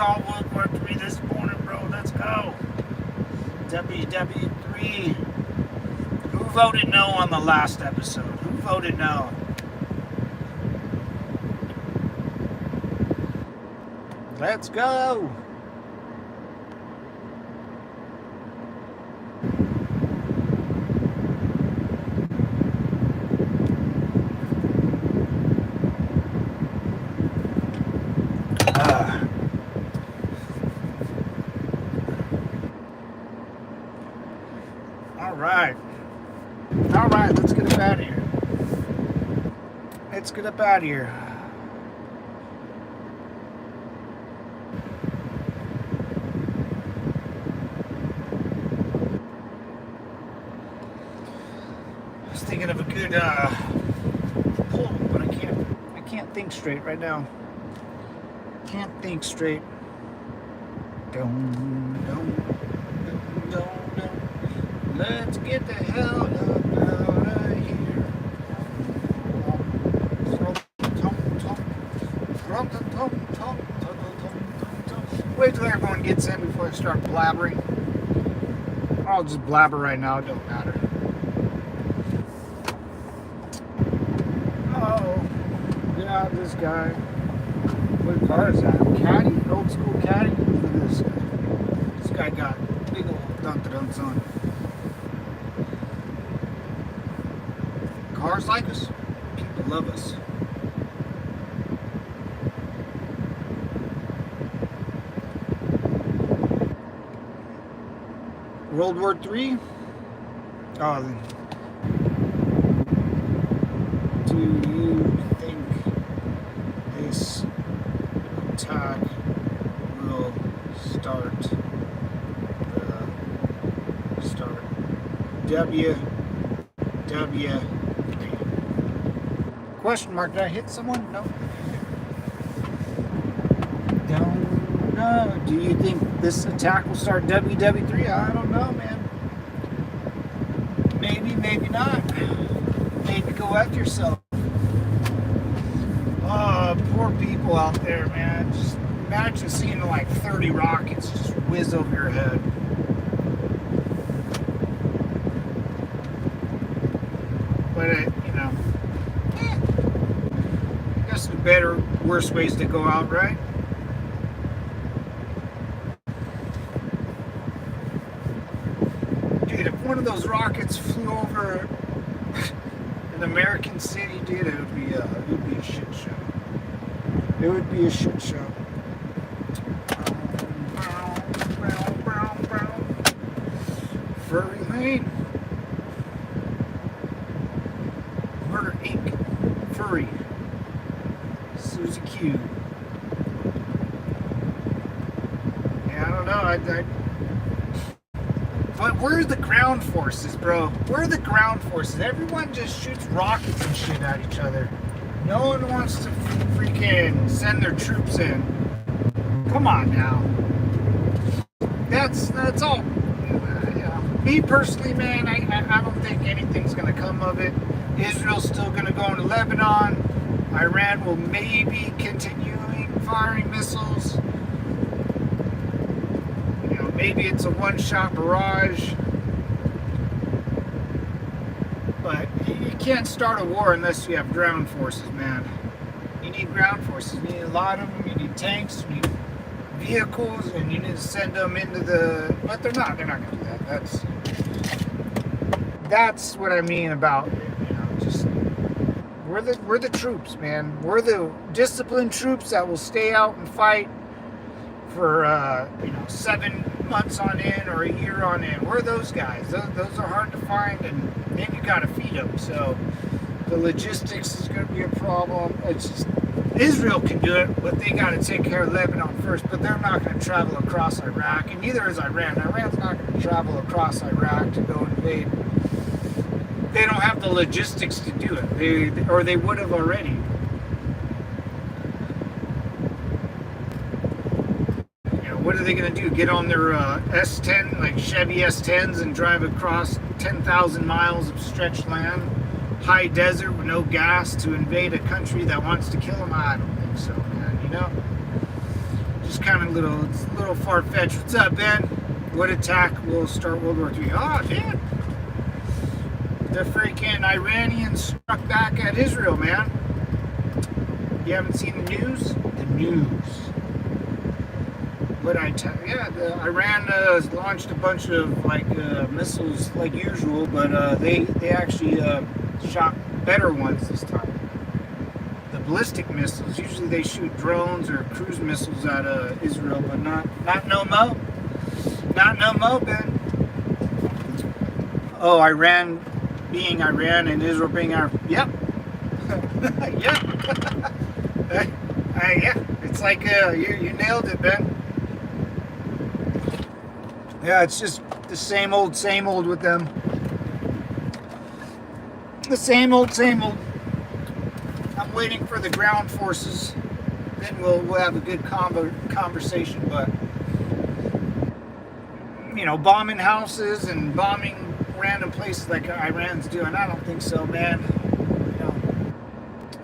call World War III this morning, bro. Let's go. WW3. Who voted no on the last episode? Who voted no? Let's go. All right, let's get up out of here. Let's get up out of here. I was thinking of a good pull, but I can't think straight right now. Can't think straight. Let's get the hell up out of here. Wait till everyone gets in before I start blabbering. I'll just blabber right now, it don't matter. Oh, yeah, this guy. What car is that? Caddy? Old school Caddy? Look at this guy. This guy got big old dun-dun-duns on. Cars like us, people love us. World War III? Oh, do you think this attack will start WW3? Question mark, did I hit someone? No. Don't know. Do you think this attack will start WW3? I don't know, man. Maybe, maybe not. Maybe go after yourself. Oh, poor people out there, man. Just imagine seeing like 30 rockets just whiz over your head. But, better, worse ways to go out, right? Dude, if one of those rockets flew over an American city, dude, it would be a shit show. It would be a shit show. Furry Lane. Murder Inc. Furry. Susie Q. Yeah, I don't know. But where are the ground forces, bro? Where are the ground forces? Everyone just shoots rockets and shit at each other. No one wants to freaking send their troops in. Come on now. That's all. Me personally, man, I don't think anything's gonna come of it. Israel's still gonna go into Lebanon. Iran will maybe continuing firing missiles. Maybe it's a one-shot barrage. But you can't start a war unless you have ground forces, man. You need ground forces. You need a lot of them. You need tanks. You need vehicles, and you need to send them into the. But they're not. They're not going to do that. That's what I mean about. Just. We're the troops, man. We're the disciplined troops that will stay out and fight for 7 months on end or a year on end. We're those guys. Those are hard to find, and then you got to feed them. So the logistics is going to be a problem. It's just Israel can do it, but they got to take care of Lebanon first. But they're not going to travel across Iraq, and neither is Iran. Iran's not going to travel across Iraq to go invade. They don't have the logistics to do it. They would have already. What are they going to do? Get on their S10, like Chevy S10s, and drive across 10,000 miles of stretched land, high desert with no gas, to invade a country that wants to kill them? I don't think so, man. just kind of it's a little far-fetched. What's up, Ben? What attack will start World War III? Oh, dude. The freaking Iranians struck back at Israel, man. You haven't seen the news? The news. What the Iran launched a bunch of missiles like usual, but they actually shot better ones this time. The ballistic missiles. Usually they shoot drones or cruise missiles at Israel, but not no mo. Not no mo, Ben. Oh, Iran being Iran and Israel being our. Yep. Yep. Yeah. It's like you nailed it, Ben. Yeah, it's just the same old with them. The same old. I'm waiting for the ground forces. Then we'll have a good conversation. But bombing houses and bombing random places like Iran's doing, I don't think so, man.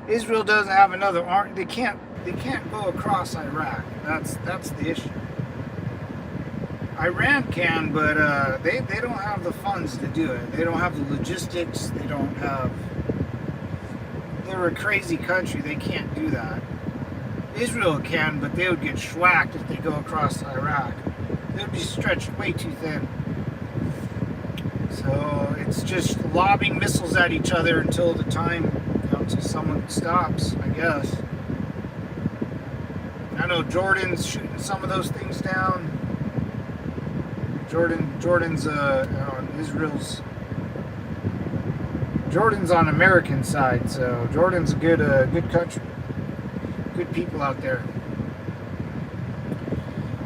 Israel doesn't have another army. They can't go across Iraq. That's the issue. Iran can, but they don't have the funds to do it. They don't have the logistics. They're a crazy country. They can't do that. Israel can, but they would get schwacked if they go across Iraq. They would be stretched way too thin. So it's just lobbing missiles at each other until the time, until someone stops, I guess. I know Jordan's shooting some of those things down. Jordan's on Israel's. Jordan's on American side, so Jordan's a good country, good people out there.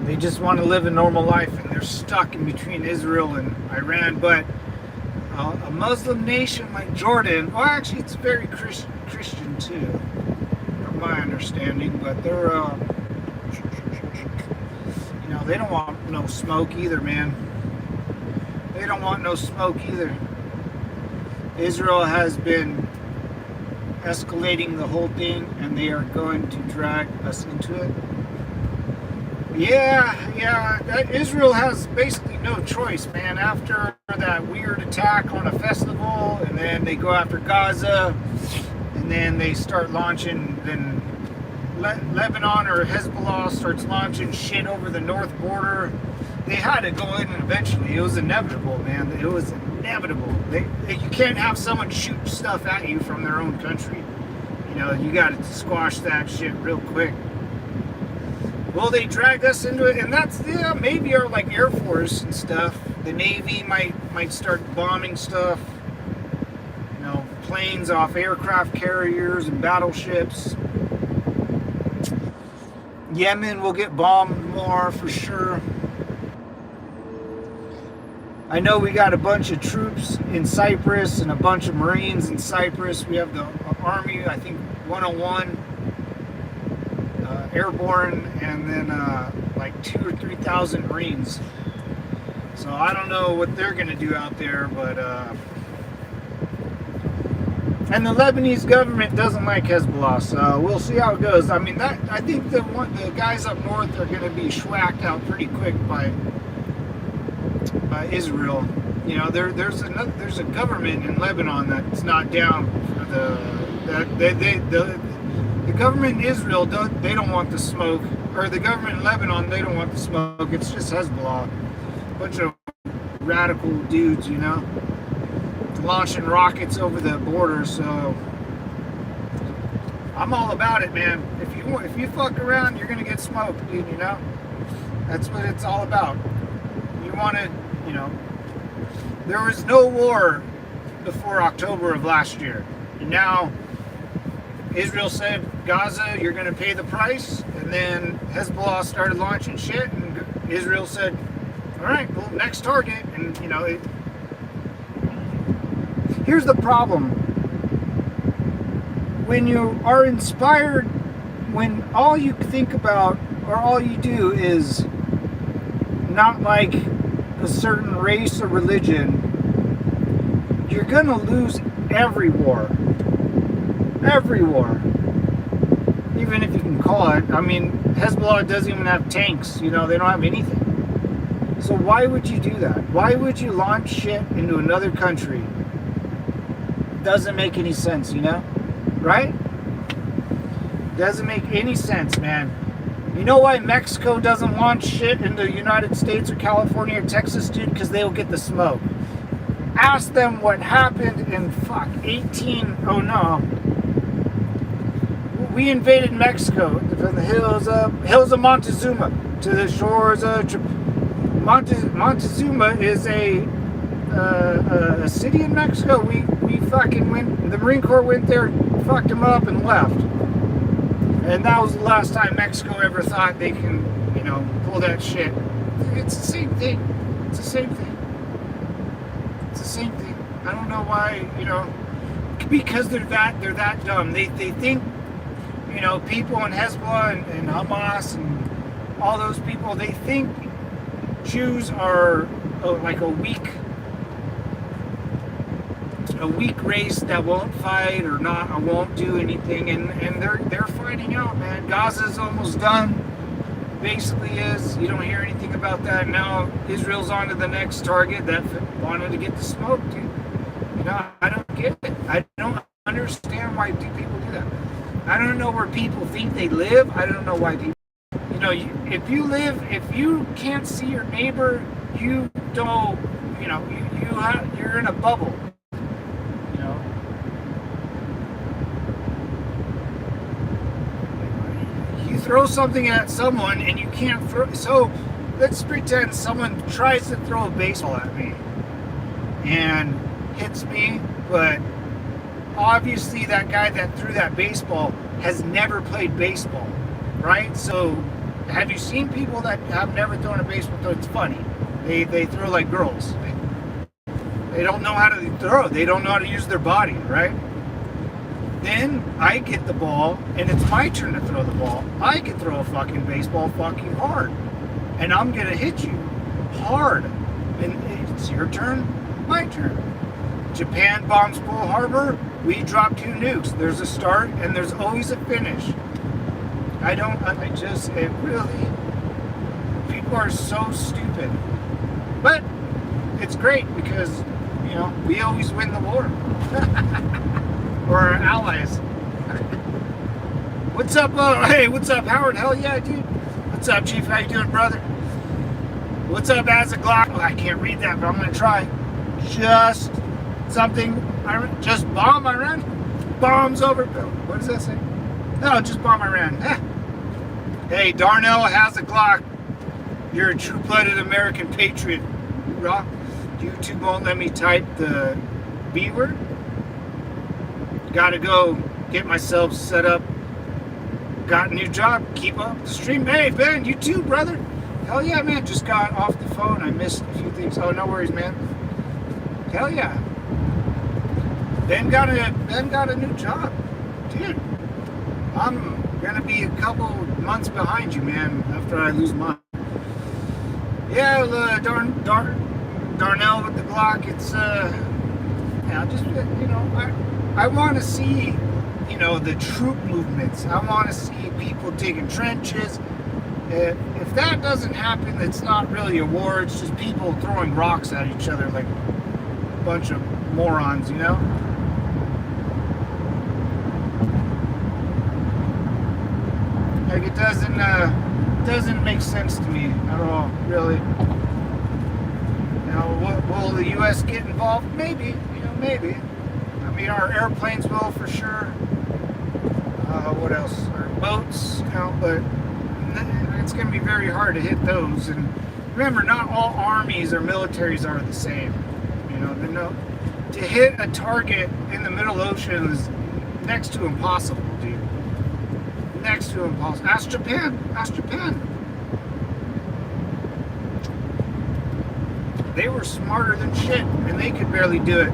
They just want to live a normal life, and they're stuck in between Israel and Iran. But a Muslim nation like Jordan, well, actually, it's very Christian too, from my understanding. But they're they don't want no smoke either, man. They don't want no smoke either. Israel has been escalating the whole thing, and they are going to drag us into it. Yeah. Israel has basically no choice, man. After that weird attack on a festival, and then they go after Gaza, and then they start launching, then Lebanon or Hezbollah starts launching shit over the north border. They had to go in eventually. It was inevitable, man. It was inevitable. You can't have someone shoot stuff at you from their own country. You got to squash that shit real quick. Well, they dragged us into it, and that's maybe our Air Force and stuff. The Navy might start bombing stuff. Planes off aircraft carriers and battleships. Yemen will get bombed more for sure. I know we got a bunch of troops in Cyprus and a bunch of Marines in Cyprus. We have the Army, I think 101 airborne, and then 2,000 or 3,000 Marines. So I don't know what they're going to do out there, but and the Lebanese government doesn't like Hezbollah, so we'll see how it goes. I mean, I think the guys up north are going to be schwacked out pretty quick by Israel. There's a government in Lebanon that's not down for the government in Israel they don't want the smoke, or the government in Lebanon, they don't want the smoke. It's just Hezbollah, a bunch of radical dudes, launching rockets over the border. So I'm all about it, man. If you fuck around, you're gonna get smoked, dude. That's what it's all about. You want to, there was no war before October of last year, and now Israel said, Gaza, you're gonna pay the price, and then Hezbollah started launching shit, and Israel said, all right, well, next target, and here's the problem. When you are inspired, when all you think about or all you do is not like a certain race or religion, you're gonna lose every war. Every war. Even if you can call it. I mean, Hezbollah doesn't even have tanks. You know, they don't have anything. So why would you do that? Why would you launch shit into another country? Doesn't make any sense, you know? Right? Doesn't make any sense, man. You know why Mexico doesn't launch shit into the United States or California or Texas, dude? Because they'll get the smoke. Ask them what happened in, oh no. We invaded Mexico from the hills of Montezuma to the shores of Montezuma is a city in Mexico. We fucking went. The Marine Corps went there, fucked them up, and left. And that was the last time Mexico ever thought they can, you know, pull that shit. It's the same thing. It's the same thing. It's the same thing. I don't know why, you know, because they're that dumb. They think, you know, people in Hezbollah and Hamas and all those people, they think Jews are like a weak race that won't fight or won't do anything, and they're fighting out, man. Gaza's almost done. Basically is. You don't hear anything about that now. Israel's on to the next target that wanted to get the smoke, dude. You know, I don't get it. I don't understand why people do that. I don't know where people think they live. I don't know why people. You know, if you can't see your neighbor, you don't. You know, you're in a bubble. You know. You throw something at someone and you can't throw. So let's pretend someone tries to throw a baseball at me and hits me, but obviously that guy that threw that baseball has never played baseball, right? So have you seen people that have never thrown a baseball? So it's funny. They throw like girls. They don't know how to throw. They don't know how to use their body, right? Then I get the ball, and it's my turn to throw the ball. I can throw a fucking baseball fucking hard. And I'm going to hit you hard. And it's your turn, my turn. Japan bombs Pearl Harbor. We drop 2 nukes. There's a start, and there's always a finish. It really, people are so stupid. But it's great because, you know, we always win the war. Or our allies. What's up, hey, what's up, Howard? Hell yeah, dude. What's up, Chief? How you doing, brother? What's up, Azaglock? Oh, I can't read that, but I'm going to try. Just something, just bomb Iran? Bombs over, what does that say? No, just bomb Iran. Hey, Darnell has a Glock. You're a true-blooded American patriot. Hoorah. YouTube won't let me type the B word. Gotta go get myself set up. Got a new job. Keep up the stream. Hey, Ben, you too, brother. Hell yeah, man. Just got off the phone. I missed a few things. Oh, no worries, man. Hell yeah. Ben got a new job. Dude, I'm gonna be a couple months behind you, man, after I lose mine. Yeah, Darnell with the Glock, it's, yeah, just, you know, I want to see, you know, the troop movements. I want to see people digging trenches. If that doesn't happen, it's not really a war. It's just people throwing rocks at each other like a bunch of morons, you know? Like, it doesn't make sense to me at all, really. You know, will the U.S. get involved? Maybe, you know, maybe. I mean, our airplanes will for sure. What else? Our boats, you know, but it's going to be very hard to hit those. And remember, not all armies or militaries are the same. You know, to hit a target in the middle ocean is next to impossible, dude. Next to impossible. Ask Japan. Ask Japan. They were smarter than shit, and they could barely do it.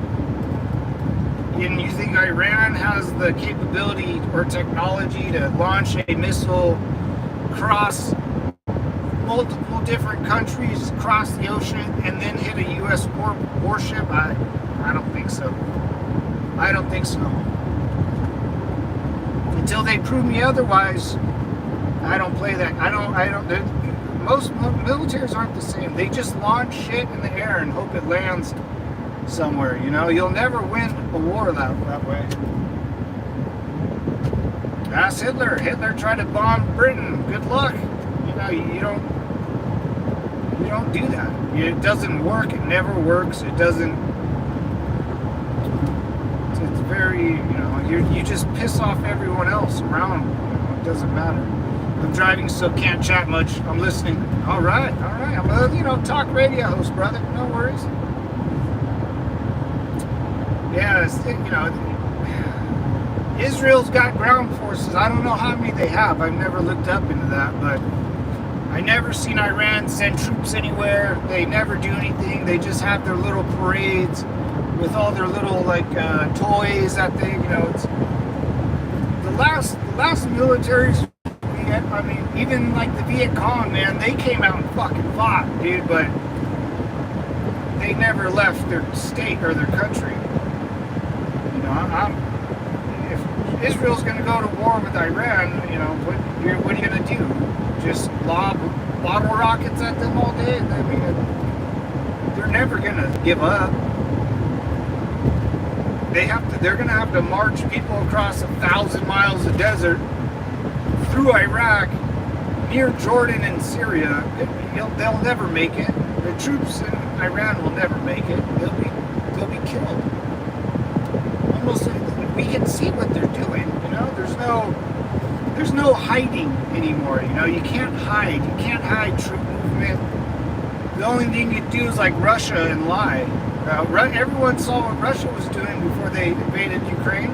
And you think Iran has the capability or technology to launch a missile across multiple different countries, across the ocean, and then hit a U.S. warship? I don't think so. I don't think so. Until they prove me otherwise, play that. Most militaries aren't the same. They just launch shit in the air and hope it lands somewhere. You know, you'll never win a war that way. Ask Hitler. Hitler tried to bomb Britain. Good luck. You know, you don't do that. It doesn't work. It never works. It doesn't. It's very, you know, you just piss off everyone else around. You know, it doesn't matter. I'm driving, so can't chat much. I'm listening. All right. I'm a, you know, talk radio host, brother. No worries. Yeah, you know, Israel's got ground forces. I don't know how many they have. I've never looked up into that, but I never seen Iran send troops anywhere. They never do anything. They just have their little parades with all their little like toys that they, you know. It's the last militaries. I mean, even like the Viet Cong, man, they came out and fucking fought, dude. But they never left their state or their country. You know, if Israel's going to go to war with Iran, you know, what are you going to do? Just lob bottle rockets at them all day? I mean, they're never going to give up. They're going to have to march people across 1,000 miles of desert through Iraq, near Jordan and Syria. They'll never make it. The troops in Iran will never make it. They'll be killed. Almost, we can see what they're doing. You know, there's no hiding anymore. You know, you can't hide. You can't hide troop movement. The only thing you do is like Russia and lie. Everyone saw what Russia was doing before they invaded Ukraine,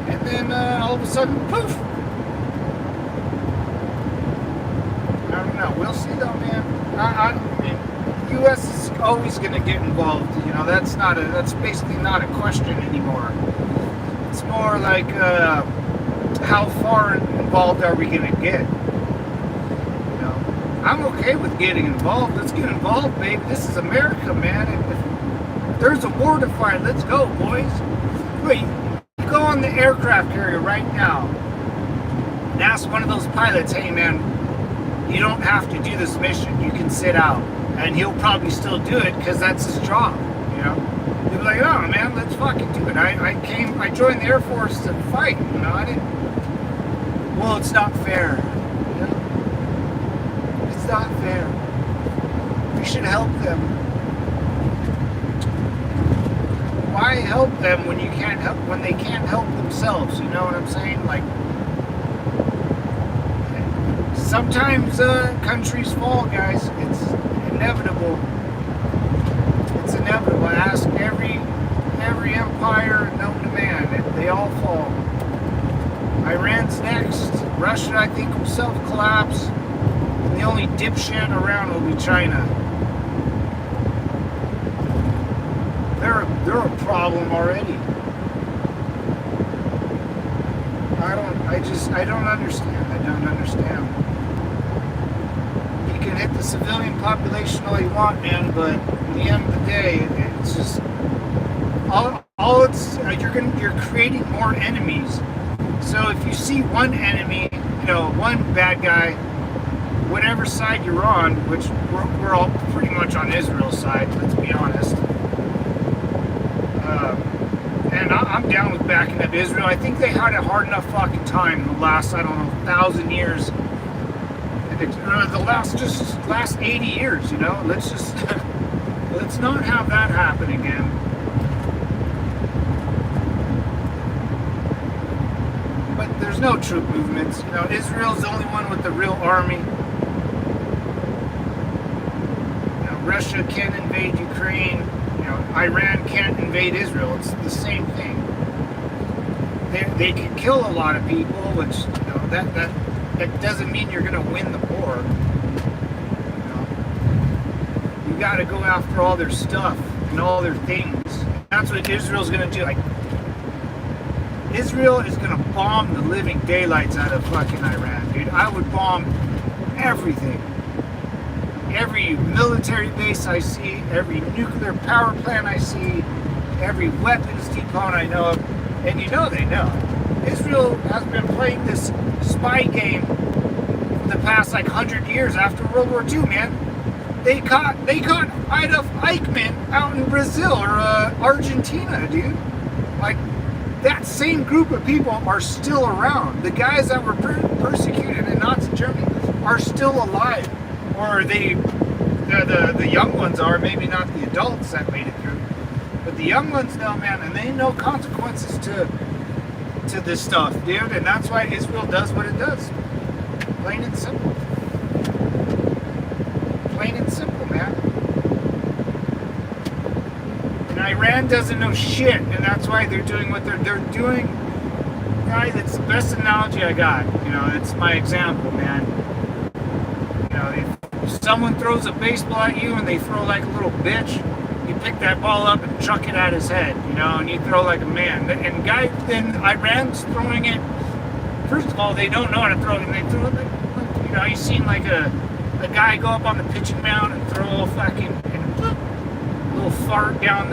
and then all of a sudden, poof. I don't know. We'll see, though, man. I mean, the U.S. is always going to get involved. You know, that's basically not a question anymore. It's more like how far involved are we going to get? You know, I'm okay with getting involved. Let's get involved, baby. This is America, man. If there's a war to fight, let's go, boys. Wait, you go on the aircraft carrier right now and ask one of those pilots, hey, man, you don't have to do this mission. You can sit out. And he'll probably still do it because that's his job, you know? He'll be like, oh, man, let's fucking do it. I joined the Air Force to fight, you know? Well, it's not fair. You know? It's not fair. We should help them. Why help them when they can't help themselves? You know what I'm saying? Like, sometimes countries fall, guys. It's inevitable. It's inevitable. I ask every empire known to man. They all fall. Iran's next. Russia, I think, will self-collapse. And the only dipshit around will be China. They're a problem already. I don't understand. I don't understand. You can hit the civilian population all you want, man, but at the end of the day, it's just all it's you're creating more enemies. So if you see one enemy, you know, one bad guy, whatever side you're on, which we're all pretty much on Israel's side, let's be honest. And I'm down with backing up Israel. I think they had a hard enough fucking time in the last, 1,000 years. The last 80 years, you know. Let's not have that happen again. But there's no troop movements. You know, Israel's the only one with the real army. You know, Russia can't invade Ukraine. You know, Iran can't invade Israel. It's the same thing. They can kill a lot of people, which, you know, that doesn't mean you're going to win the war. You know, you got to go after all their stuff and all their things. That's what Israel's going to do. Like, Israel is going to bomb the living daylights out of fucking Iran, dude. I would bomb everything. Every military base I see, every nuclear power plant I see, every weapons depot I know of, and you know they know. Israel has been playing this spy game last like 100 years after World War II, man. They caught Adolf Eichmann out in Brazil or Argentina, dude. Like, that same group of people are still around. The guys that were persecuted in Nazi Germany are still alive, or the young ones are. Maybe not the adults that made it through, but the young ones know, man, and they know consequences to this stuff, dude. And that's why Israel does what it does. Plain and simple. Plain and simple, man. And Iran doesn't know shit, and that's why they're doing what they're doing. Guys, it's the best analogy I got. You know, it's my example, man. You know, if someone throws a baseball at you and they throw like a little bitch, you pick that ball up and chuck it at his head, you know, and you throw like a man. And then Iran's throwing it. First of all, they don't know how to throw it, and they throw it like, you know, you've seen like a guy go up on the pitching mound and throw a little fucking little fart down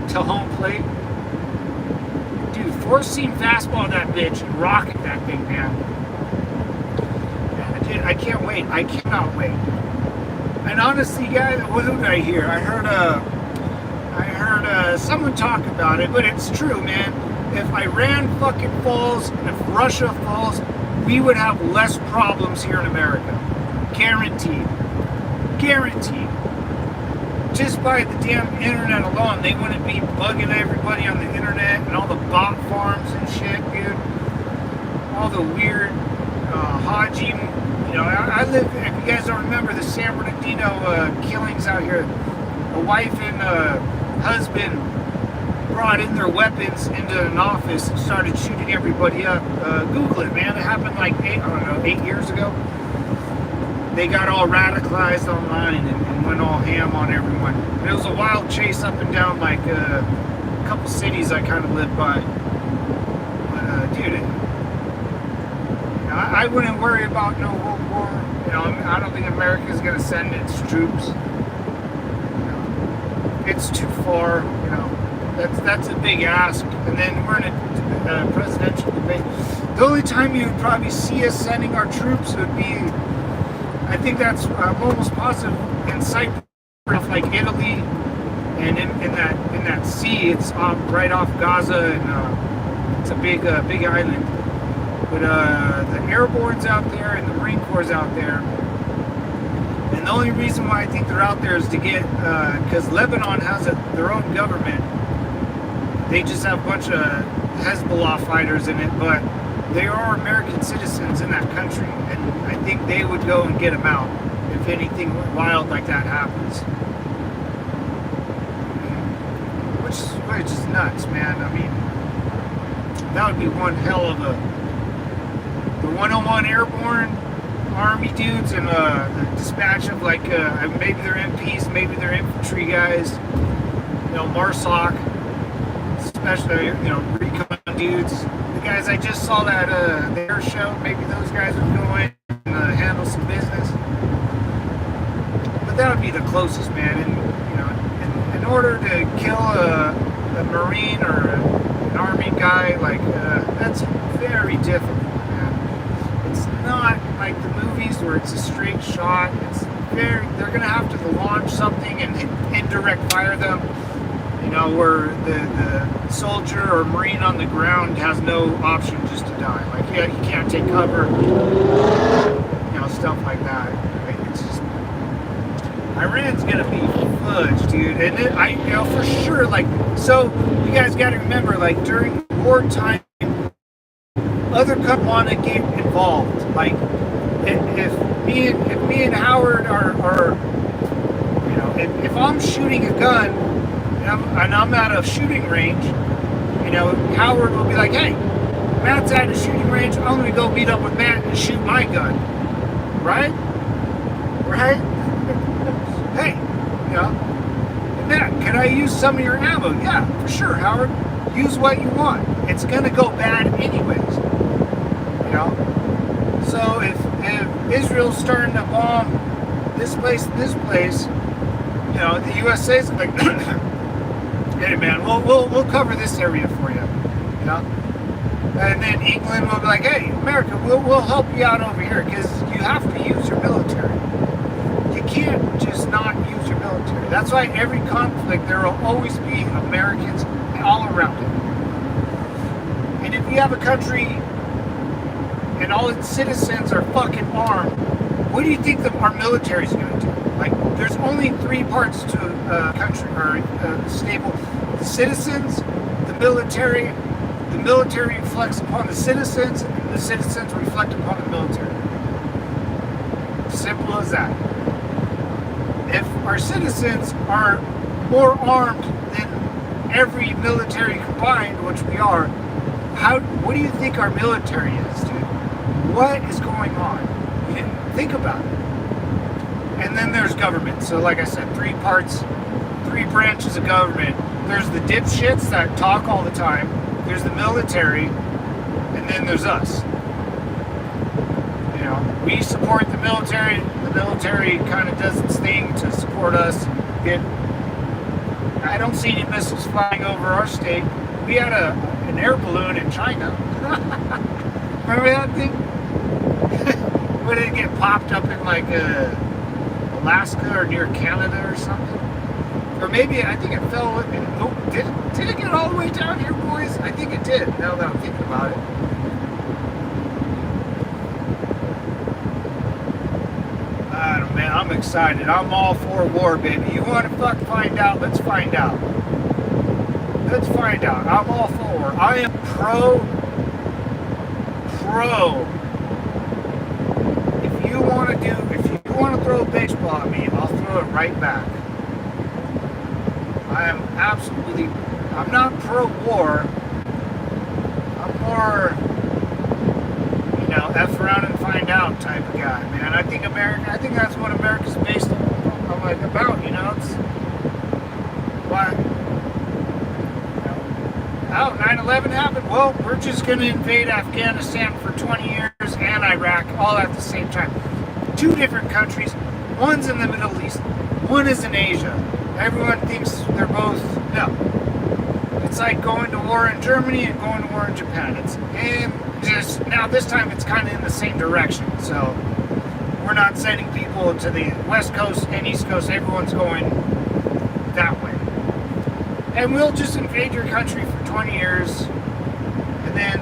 to home plate. Dude, four-seam fastball that bitch and rocket that thing, man. I can't wait. I cannot wait. And honestly, guys, what did I hear? I heard someone talk about it, but it's true, man. If Iran fucking falls and if Russia falls, we would have less problems here in America. Guaranteed. Guaranteed. Just by the damn internet alone, they wouldn't be bugging everybody on the internet and all the bot farms and shit, dude. All the weird Haji, you know, I live, if you guys don't remember the San Bernardino killings out here, a wife and husband brought in their weapons into an office and started shooting everybody up. Google it, man. It happened like 8 years ago. They got all radicalized online and went all ham on everyone. And it was a wild chase up and down like a couple cities I kind of lived by. But dude, I wouldn't worry about no world war. You know, I don't think America's gonna send its troops. You know, it's too far. You know, that's a big ask. And then we're in a presidential debate. The only time you would probably see us sending our troops would be, I think that's I'm almost positive, in Cyprus, like Italy, and in that sea, it's right off Gaza, and it's a big island. But the airborne's out there and the Marine Corps out there, and the only reason why I think they're out there is to get because Lebanon has their own government. They just have a bunch of Hezbollah fighters in it, but they are American citizens in that country, and I think they would go and get them out if anything wild like that happens. Which is nuts, man. I mean, that would be one hell of a... The 101 Airborne Army dudes and the dispatch of like maybe they're MPs, maybe they're infantry guys, you know, MARSOC, especially, you know, recon dudes. The guys I just saw that the air show, maybe those guys would go in and handle some business. But that would be the closest, man. And you know, in order to kill a Marine or an Army guy, like that's very difficult. It's not like the movies where it's a straight shot. They're gonna have to launch something and indirect fire them. You know, where the soldier or Marine on the ground has no option just to die. Like, yeah, you can't take cover. You know, stuff like that. It's just Iran's gonna be fudged, dude. And you know, for sure. Like, so you guys got to remember, like during wartime, other countries want to get involved. Like, if me and Howard are you know, if I'm shooting a gun and I'm at a shooting range, you know, Howard will be like, hey, Matt's at a shooting range. I'm gonna go meet up with Matt and shoot my gun, right? Right? Hey, you know, Matt, can I use some of your ammo? Yeah, for sure, Howard. Use what you want. It's gonna go bad anyways. You know, so if Israel's starting to bomb this place and this place, you know, the USA's like, hey man, we'll cover this area for you, you know, and then England will be like, hey, America, we'll help you out over here because you have to use your military. You can't just not use your military. That's why every conflict, there will always be Americans all around it. And if you have a country and all its citizens are fucking armed, what do you think our military is going to do? Like, there's only three parts to a country or a stable: the citizens, the military reflects upon the citizens, and the citizens reflect upon the military. Simple as that. If our citizens are more armed than every military combined, which we are, what do you think our military is, dude? What is going on? Think about it. And then there's government. So like I said, three parts, three branches of government. There's the dipshits that talk all the time. There's the military, and then there's us. You know, we support the military. The military kind of does its thing to support us. I don't see any missiles flying over our state. We had an air balloon in China. Remember that thing? Where did it get popped up in like Alaska or near Canada or something? Or maybe, I think it fell in, did it get all the way down here, boys? I think it did, now that I'm thinking about it. I don't know, man, I'm excited. I'm all for war, baby. You want to find out? Let's find out. Let's find out. I'm all for war. I am pro. If you want to throw a baseball at me, I'll throw it right back. I'm not pro-war. I'm more, F around and find out type of guy, man. I think that's what America's based on, like, about, it's, why, 9/11 happened, well, we're just going to invade Afghanistan for 20 years and Iraq all at the same time. Two different countries. One's in the Middle East, one is in Asia. Everyone thinks they're both, no. It's like going to war in Germany and going to war in Japan. Now this time it's kind of in the same direction. So we're not sending people to the West Coast and East Coast. Everyone's going that way. And we'll just invade your country for 20 years. And then,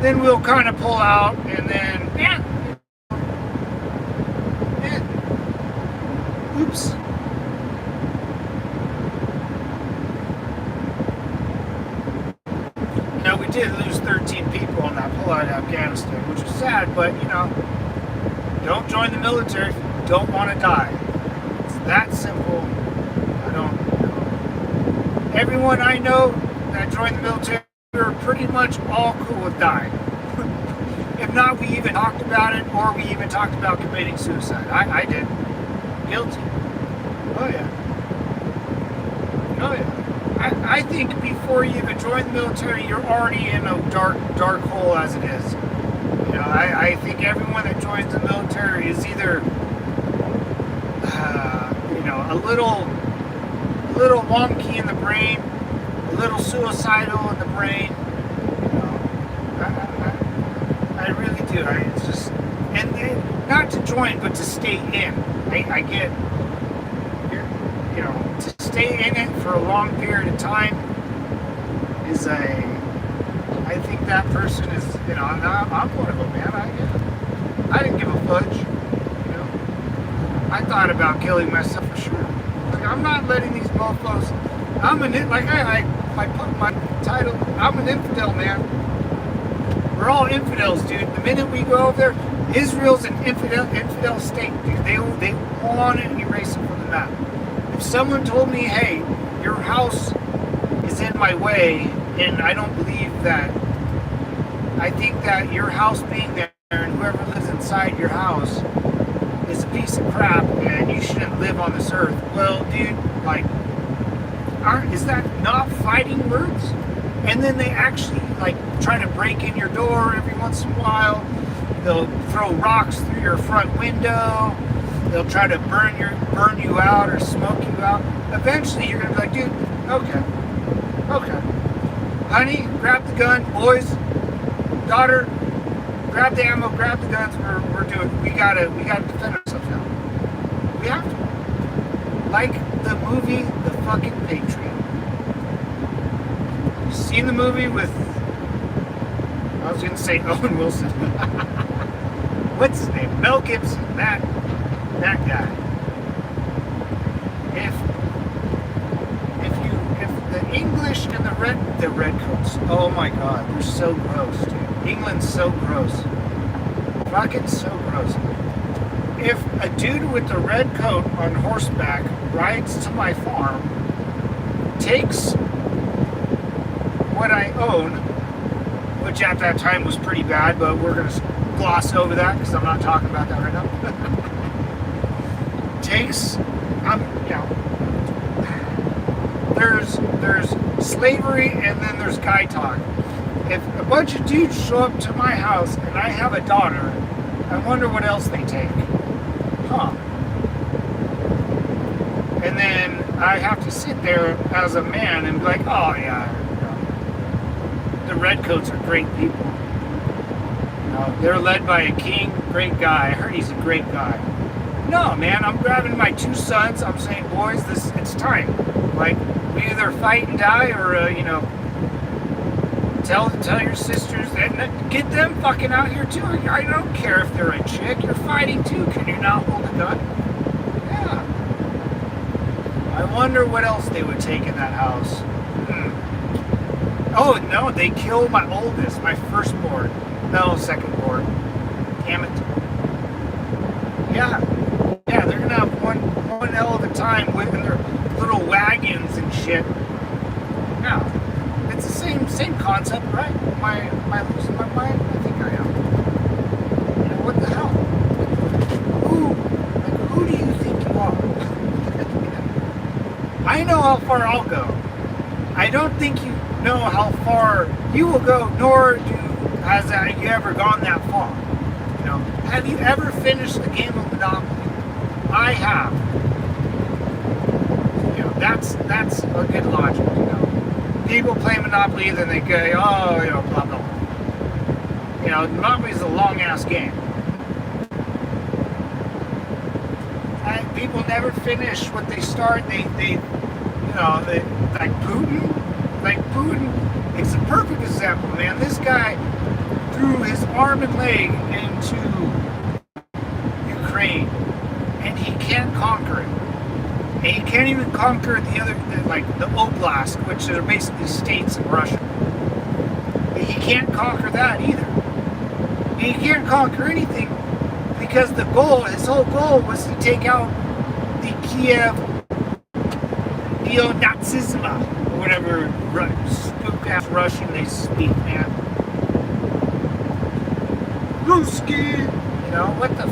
then we'll kind of pull out and then, oops. Now, we did lose 13 people on that pull out of Afghanistan, which is sad, but, don't join the military if you don't want to die. It's that simple. Everyone I know that joined the military are pretty much all cool with dying. If not, we even talked about it, or we even talked about committing suicide. I did. Guilty. Oh yeah. I think before you even join the military, you're already in a dark hole as it is. I think everyone that joins the military is either, a little wonky in the brain, a little suicidal in the brain. I really do. It's just, and not to join, but to stay in. I get, to stay in it for a long period of time is I think that person is, I'm one of them, man. I didn't give a fudge, I thought about killing myself for sure. Like, I'm not letting these mofos, I put my title, I'm an infidel, man. We're all infidels, dude. The minute we go over there, Israel's an infidel state, dude. They want to erase it from the map. If someone told me, hey, your house is in my way, and I don't believe that, I think that your house being there and whoever lives inside your house is a piece of crap and you shouldn't live on this earth. Well, dude, is that not fighting words? And then they actually try to break in your door every once in a while. They'll throw rocks through your front window. They'll try to burn you out or smoke you out. Eventually, you're gonna be like, dude, okay, honey, grab the gun, boys, daughter, grab the ammo, grab the guns. We gotta defend ourselves now. We have to. Like the movie, The Fucking Patriot. You seen the movie with? I was gonna say Owen Wilson. What's his name? Mel Gibson. That guy. If the English and the redcoats. Oh my God, they're so gross, dude. England's so gross. Fucking so gross. If a dude with a red coat on horseback rides to my farm, takes what I own, which at that time was pretty bad, but we're going to gloss over that because I'm not talking about that right now. There's slavery and then there's guy talk. If a bunch of dudes show up to my house and I have a daughter, I wonder what else they take. Huh. And then I have to sit there as a man and be like, oh yeah, the redcoats are great people. They're led by a king, great guy. I heard he's a great guy. No, man, I'm grabbing my 2 sons. I'm saying, boys, it's time. Like, we either fight and die or, tell your sisters and get them fucking out here too. I don't care if they're a chick. You're fighting too. Can you not hold a gun? Yeah. I wonder what else they would take in that house. Oh no, they killed my oldest, my firstborn. No, secondborn. Damn it. Yeah, they're gonna have one hell of a time with their little wagons and shit. Yeah, it's the same concept, right? Am I losing my mind? I think I am. What the hell? Who do you think you are? I know how far I'll go. I don't think you know how far you will go, nor has you ever gone that far. Have you ever finished the game of Monopoly? I have. That's a good logic. People play Monopoly, then they go, oh, blah blah. Monopoly is a long ass game. People never finish what they start. They like Putin. Like Putin, it's a perfect example, man. This guy threw his arm and leg into Ukraine, and he can't conquer it. And he can't even conquer the Oblast, which are basically states in Russia. He can't conquer that either. And he can't conquer anything because his whole goal was to take out the Kiev neo-Nazism, or whatever spook-ass Russian they speak, man. Ruski! What the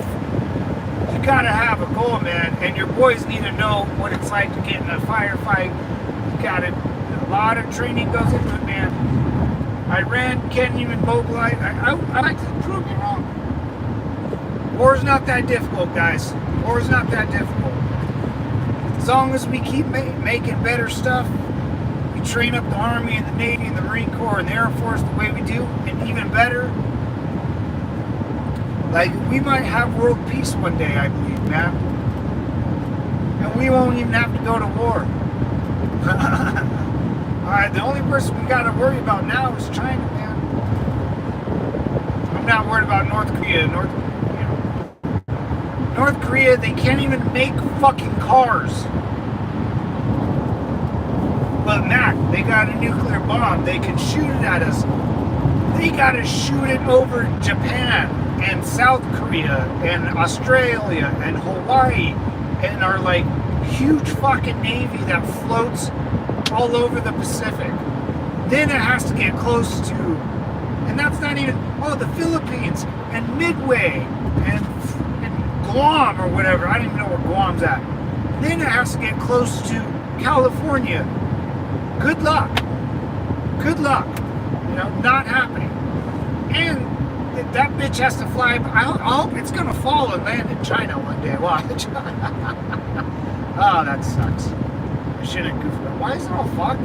you gotta have a goal, man, and your boys need to know what it's like to get in a firefight. You gotta, a lot of training goes into it, man. Iran can't even mobilize. I like to prove me wrong. War's not that difficult, guys. War's not that difficult. As long as we keep making better stuff, we train up the Army and the Navy and the Marine Corps and the Air Force the way we do, and even better, we might have world peace one day, I believe, man. And we won't even have to go to war. The only person we got to worry about now is China, man. I'm not worried about North Korea. North Korea, they can't even make fucking cars. But Mac, they got a nuclear bomb. They can shoot it at us. They got to shoot it over Japan and South Korea and Australia and Hawaii and our huge fucking navy that floats all over the Pacific. Then it has to get close to, and that's not even, the Philippines and Midway and Guam or whatever. I don't even know where Guam's at. Then it has to get close to California. Good luck. Good luck. Not happening. And that bitch has to fly. I hope it's going to fall and land in China one day. Watch. Oh, that sucks. I shouldn't goof it. Why is it all foggy?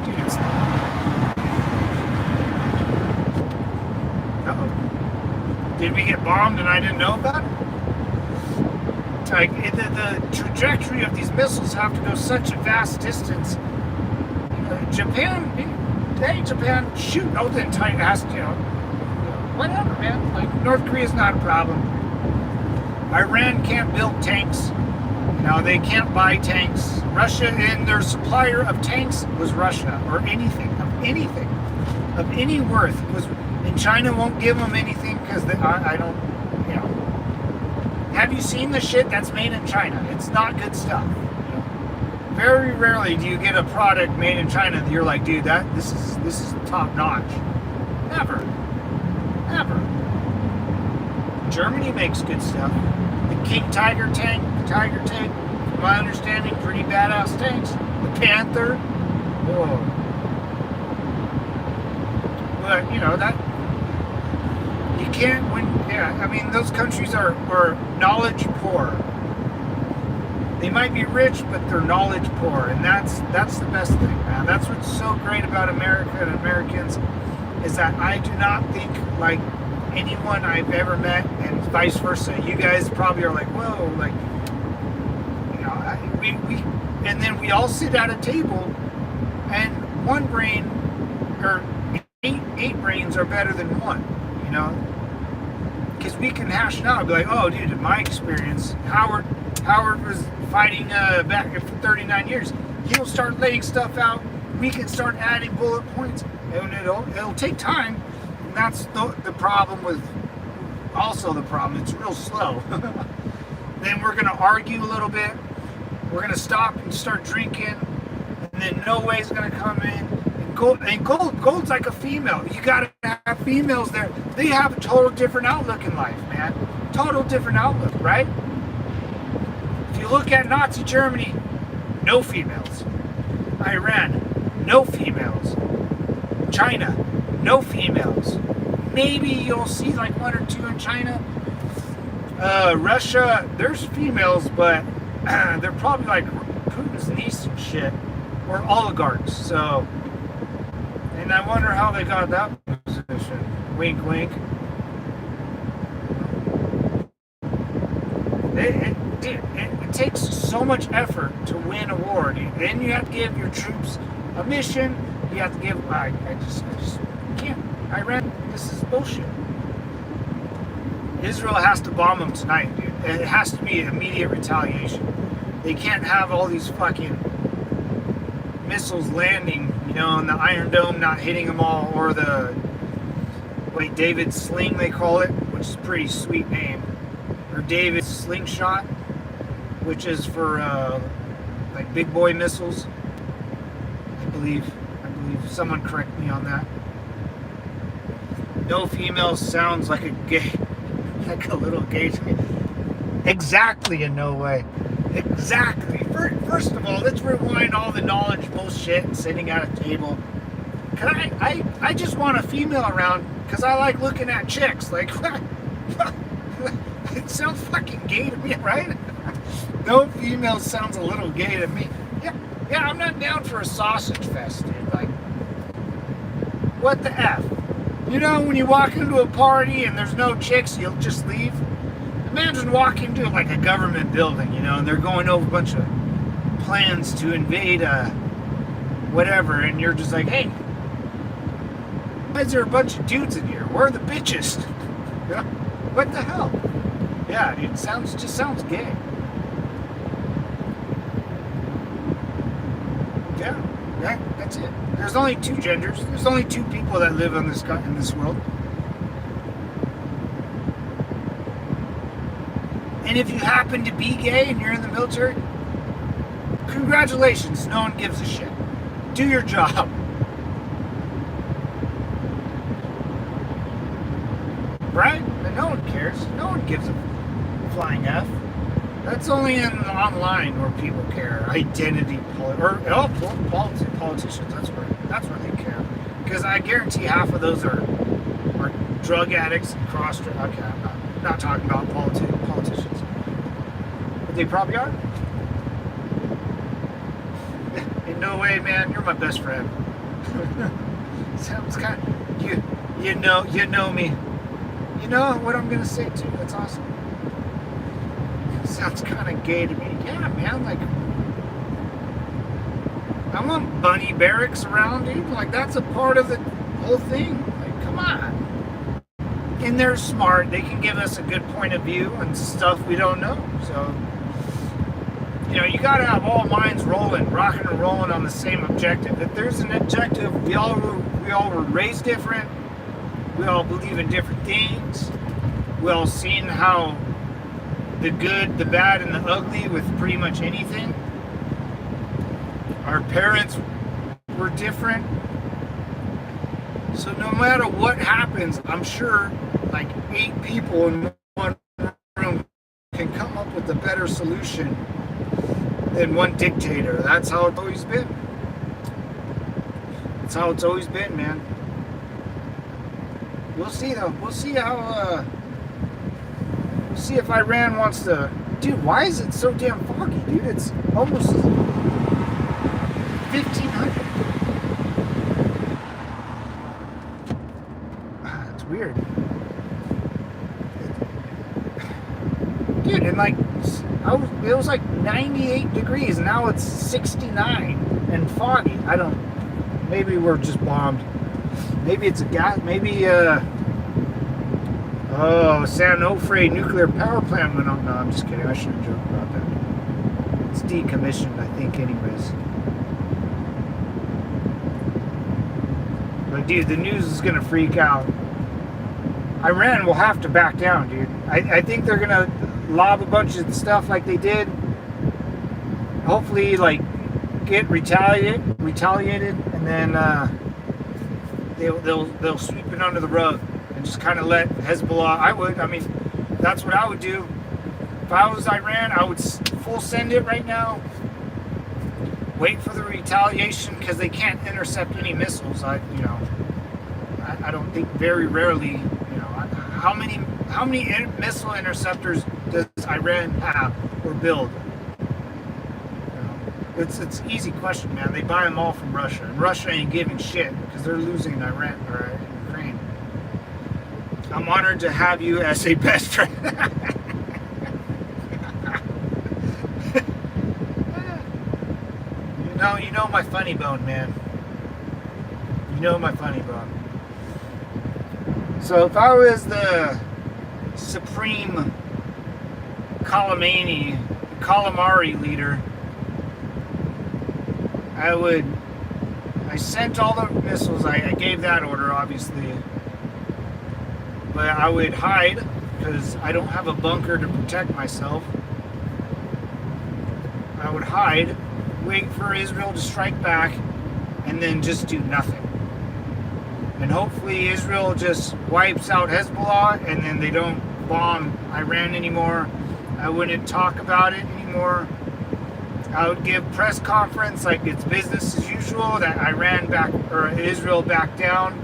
Dude, Did we get bombed and I didn't know about it? Like the trajectory of these missiles have to go such a vast distance. Japan, hey Japan, shoot! Oh, the entire has to, whatever, man. Like North Korea's not a problem. Iran can't build tanks. They can't buy tanks. Russia, and their supplier of tanks was Russia, or anything of any worth was. And China won't give them anything because I don't. Have you seen the shit that's made in China? It's not good stuff. Very rarely do you get a product made in China that you're like, dude, this is top notch. Never. Germany makes good stuff. The King Tiger tank, from my understanding, pretty badass tanks. The Panther, whoa. But that you can't those countries are knowledge poor. They might be rich, but they're knowledge poor, and that's the best thing, man. That's what's so great about America and Americans, is that I do not think like anyone I've ever met, and vice versa. You guys probably are like, whoa, like, and then we all sit at a table, and one brain, or eight brains are better than one, because we can hash it out and be like, oh, dude, in my experience, Howard was fighting back for 39 years. He'll start laying stuff out. We can start adding bullet points, and it'll take time. And that's the problem with. Also, the problem, it's real slow. Then we're gonna argue a little bit. We're gonna stop and start drinking, and then no way's gonna come in. And gold's like a female. You gotta have females there. They have a total different outlook in life, man. Total different outlook, right? If you look at Nazi Germany, no females. Iran, no females. China, no females. Maybe you'll see like one or two in China. Russia, there's females, but they're probably like Putin's niece and shit, or oligarchs. So, and I wonder how they got that position. Wink, wink. It takes so much effort to win a war. Then you have to give your troops a mission. You have to give. I just can't. Iran, this is bullshit. Israel has to bomb them tonight, dude. It has to be immediate retaliation. They can't have all these fucking missiles landing, and the Iron Dome not hitting them all, or the David's Sling they call it, which is a pretty sweet name, or David's Slingshot, which is for like big boy missiles. I believe someone correct me on that. No female sounds like a gay, like a little gay to me. Exactly, in no way. Exactly. First of all, let's rewind all the knowledge bullshit sitting at a table. I just want a female around because I like looking at chicks. Like, it sounds fucking gay to me, right? No female sounds a little gay to me. Yeah, I'm not down for a sausage fest, dude. Like, what the F? When you walk into a party and there's no chicks, you'll just leave. Imagine walking into like a government building, and they're going over a bunch of plans to invade whatever, and you're just like, hey, why is there a bunch of dudes in here? Where are the bitches? What the hell? Yeah, dude, just sounds gay. Yeah, that's it. There's only two genders. There's only two people that live in this world. And if you happen to be gay and you're in the military, congratulations. No one gives a shit. Do your job. Right? And no one cares. No one gives a flying F. That's only online where people care. Identity, politicians. That's where they care. Because I guarantee half of those are drug addicts and cross-drug. Okay, I'm not talking about politicians, but they probably are. In no way, man. You're my best friend. Sounds kind of you know me. You know what I'm gonna say too? That's awesome. Sounds kind of gay to me. Yeah, man. Like, I want bunny barracks around, dude. Like, that's a part of the whole thing. Like, come on. And they're smart. They can give us a good point of view on stuff we don't know. So, you know, you got to have all minds rolling, rocking and rolling on the same objective. If there's an objective, we all were raised different. We all believe in different things. We all seen how the good, the bad, and the ugly with pretty much anything. Our parents were different. So no matter what happens, I'm sure like 8 people in one room can come up with a better solution than one dictator. That's how it's always been. That's how it's always been, man. We'll see though. We'll see how we'll see if Iran wants to. Dude, why is it so damn foggy, dude? It's almost 1500. It's weird. Dude, and like it was like 98 degrees, and now it's 69 and foggy. I don't. Maybe we're just bombed. Maybe it's a gas. Maybe San Onofre nuclear power plant went on. No, I'm just kidding. I shouldn't joke about that. It's decommissioned, I think, anyways. But dude, the news is gonna freak out. Iran will have to back down, dude. I think they're gonna lob a bunch of stuff like they did. Hopefully, like, get retaliated, and then they'll sweep it under the rug and just kind of let Hezbollah. I mean, that's what I would do. If I was Iran, I would full send it right now. Wait for the retaliation, because they can't intercept any missiles. I don't think, very rarely, you know, how many missile interceptors does Iran have or build? It's an easy question, man. They buy them all from Russia, and Russia ain't giving shit because they're losing Iran or Ukraine. I'm honored to have you as a best friend. You know my funny bone, man. You know my funny bone. So if I was the supreme calamari leader, I sent all the missiles. I gave that order, obviously. But I would hide, because I don't have a bunker to protect myself. I would hide, wait for Israel to strike back, and then just do nothing. And hopefully Israel just wipes out Hezbollah, and then they don't bomb Iran anymore. I wouldn't talk about it anymore. I would give press conference like it's business as usual, that Israel back down,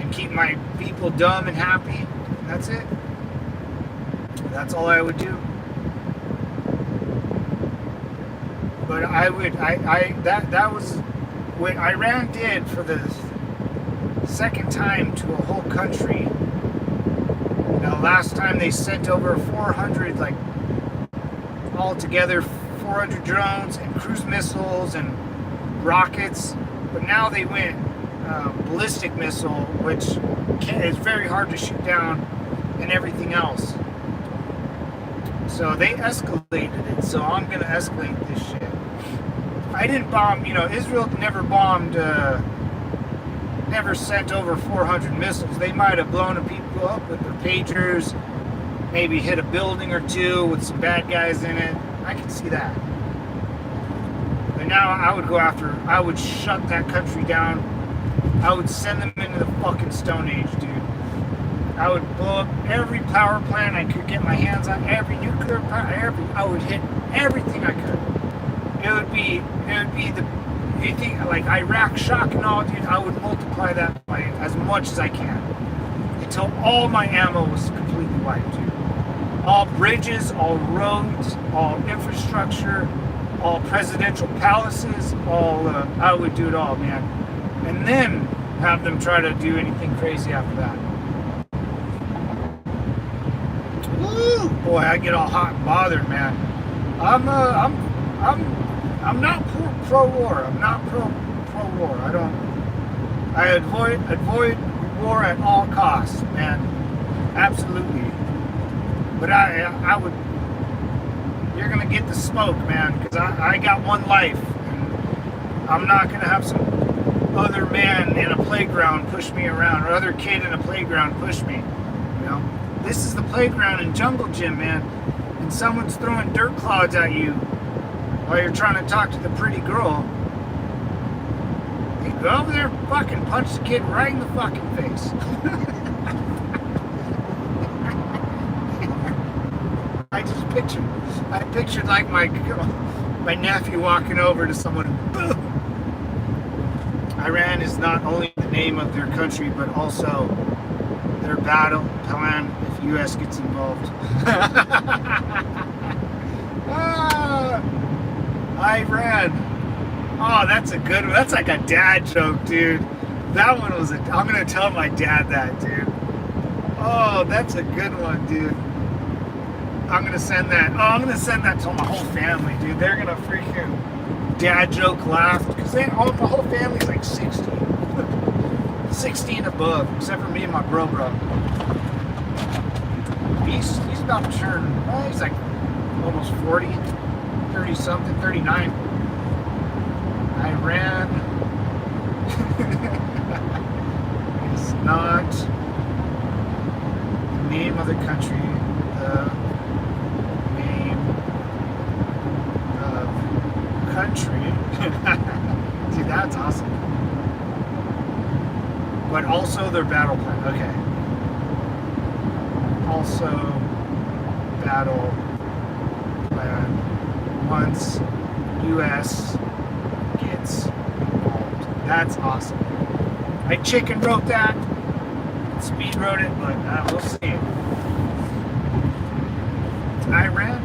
and keep my people dumb and happy. And that's it. That's all I would do. But that was what Iran did for the second time to a whole country. You know, last time they sent over 400, like, altogether 400 drones and cruise missiles and rockets. But now they went ballistic missile, which is very hard to shoot down, and everything else. So they escalated it. So I'm gonna escalate this shit. I didn't bomb. You know, Israel never bombed. Never sent over 400 missiles. They might have blown people up with their pagers, maybe hit a building or two with some bad guys in it. I can see that. But now I would shut that country down. I would send them into the fucking Stone Age, dude. I would blow up every power plant I could get my hands on, every nuclear power, I would hit everything I could. It would be you think like Iraq shock and all, dude, I would multiply that by as much as I can until all my ammo was completely wiped, dude. All bridges, all roads, all infrastructure, all presidential palaces, I would do it all, man. And then have them try to do anything crazy after that. boy, I get all hot and bothered, man. I'm not pro-war. I'm not pro-war. I avoid war at all costs, man. Absolutely. But I would. You're gonna get the smoke, man, because I got one life, and I'm not gonna have some other man in a playground push me around, or other kid in a playground push me. You know, this is the playground in Jungle Gym, man, and someone's throwing dirt clods at you while you're trying to talk to the pretty girl. You go over there and fucking punch the kid right in the fucking face. I pictured like my nephew walking over to someone, boom. Iran is not only the name of their country, but also their battle plan if U.S. gets involved. Iran. Oh, that's a good one. That's like a dad joke, dude. That one was I'm gonna tell my dad that, dude. Oh, that's a good one, dude. I'm gonna send that. Oh, I'm gonna send that to my whole family, dude. They're gonna freaking dad joke laugh because my whole family's like 60, 60 and above, except for me and my bro. He's about to turn. Well, he's like almost 40, 30 something, 39. Iran is not the name of the country. The country. Dude, that's awesome. But also their battle plan. Okay. Also battle plan once U.S. gets involved. That's awesome. I chicken wrote that. Speed wrote it, but we'll see. Iran.